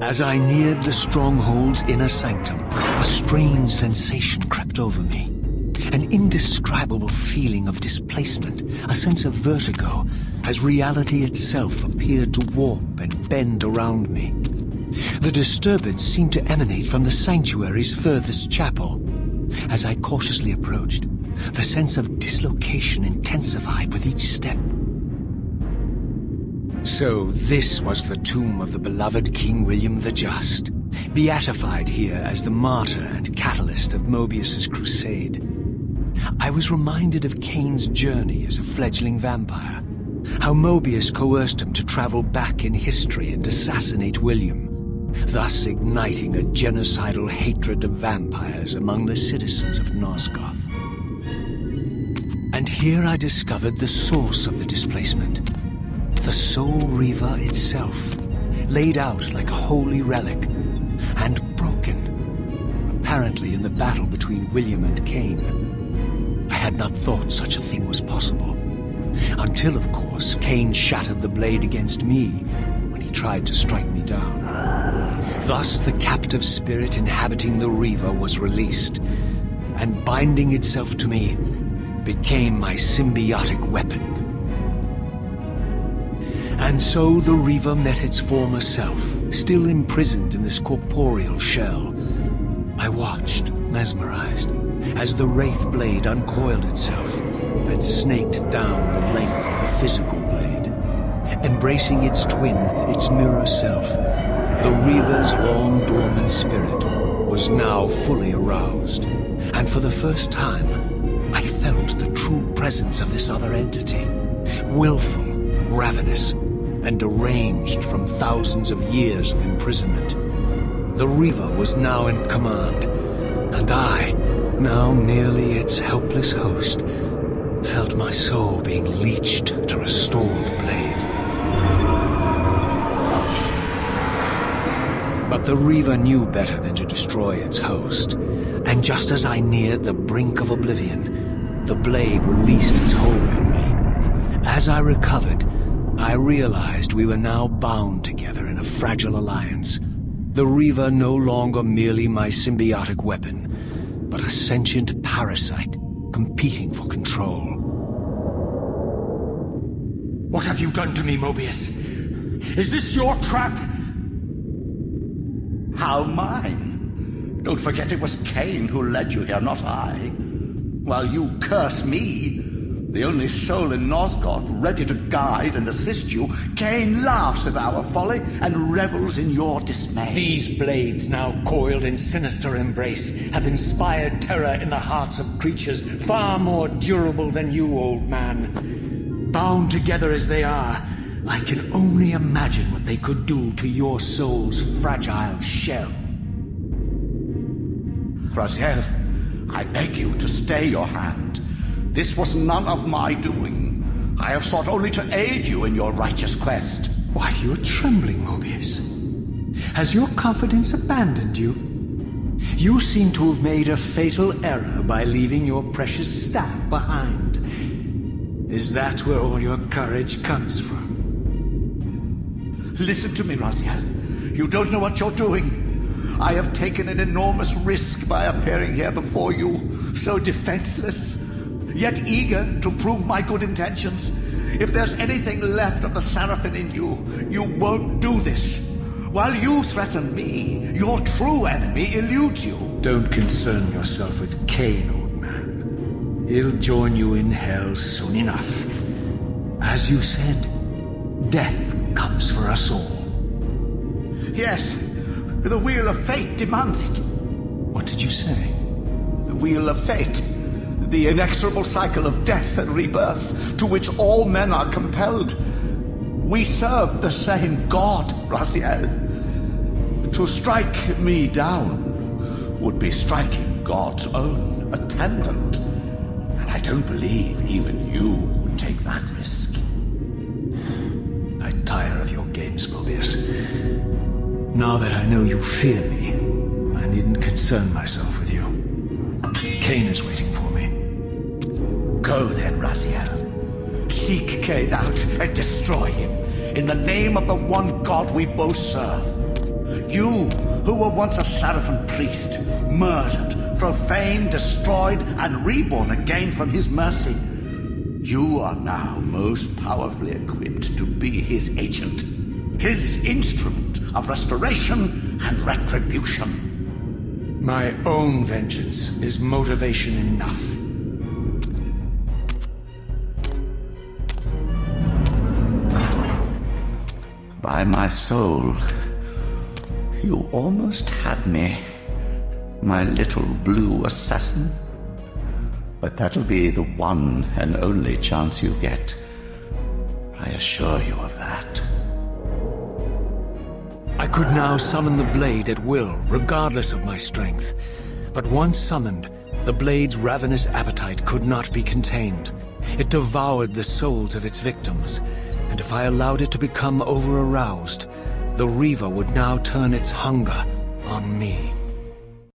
As I neared the stronghold's inner sanctum, a strange sensation crept over me. An indescribable feeling of displacement, a sense of vertigo, as reality itself appeared to warp and bend around me. The disturbance seemed to emanate from the sanctuary's furthest chapel. As I cautiously approached, the sense of dislocation intensified with each step. So this was the tomb of the beloved King William the Just, beatified here as the martyr and catalyst of Mobius's crusade. I was reminded of Cain's journey as a fledgling vampire, how Mobius coerced him to travel back in history and assassinate William, thus igniting a genocidal hatred of vampires among the citizens of Nosgoth. And here I discovered the source of the displacement. The Soul Reaver itself, laid out like a holy relic, and broken, apparently in the battle between William and Cain. I had not thought such a thing was possible, until, of course, Cain shattered the blade against me when he tried to strike me down. Thus the captive spirit inhabiting the Reaver was released, and binding itself to me, became my symbiotic weapon. And so the Reaver met its former self, still imprisoned in this corporeal shell. I watched, mesmerized, as the Wraith blade uncoiled itself and snaked down the length of the physical blade. Embracing its twin, its mirror self, the Reaver's long-dormant spirit was now fully aroused. And for the first time, I felt the true presence of this other entity, willful, ravenous, and deranged from thousands of years of imprisonment. The Reaver was now in command, and I, now merely its helpless host, felt my soul being leeched to restore the blade. But the Reaver knew better than to destroy its host, and just as I neared the brink of oblivion, the blade released its hold on me. As I recovered, I realized we were now bound together in a fragile alliance. The Reaver no longer merely my symbiotic weapon, but a sentient parasite competing for control. What have you done to me, Mobius? Is this your trap? How mine? Don't forget it was Cain who led you here, not I. While you curse me, the only soul in Nosgoth ready to guide and assist you, Cain laughs at our folly and revels in your dismay. These blades, now coiled in sinister embrace, have inspired terror in the hearts of creatures far more durable than you, old man. Bound together as they are, I can only imagine what they could do to your soul's fragile shell. Raziel, I beg you to stay your hand. This was none of my doing. I have sought only to aid you in your righteous quest. Why, you're trembling, Mobius. Has your confidence abandoned you? You seem to have made a fatal error by leaving your precious staff behind. Is that where all your courage comes from? Listen to me, Raziel. You don't know what you're doing. I have taken an enormous risk by appearing here before you, so defenseless, yet eager to prove my good intentions. If there's anything left of the Seraphim in you, you won't do this. While you threaten me, your true enemy eludes you. Don't concern yourself with Cain, old man. He'll join you in hell soon enough. As you said, death comes for us all. Yes, the wheel of fate demands it. What did you say? The wheel of fate. The inexorable cycle of death and rebirth to which all men are compelled. We serve the same God, Raziel. To strike me down would be striking God's own attendant. And I don't believe even you would take that risk. I tire of your games, Mobius. Now that I know you fear me, I needn't concern myself with you. Cain is waiting for me. Go then, Raziel. Seek Cain out and destroy him in the name of the one God we both serve. You, who were once a Seraphim priest, murdered, profaned, destroyed, and reborn again from his mercy. You are now most powerfully equipped to be his agent, his instrument of restoration and retribution. My own vengeance is motivation enough. By my soul, you almost had me, my little blue assassin. But that'll be the one and only chance you get. I assure you of that. I could now summon the blade at will, regardless of my strength. But once summoned, the blade's ravenous appetite could not be contained. It devoured the souls of its victims, and if I allowed it to become over-aroused, the Reaver would now turn its hunger on me.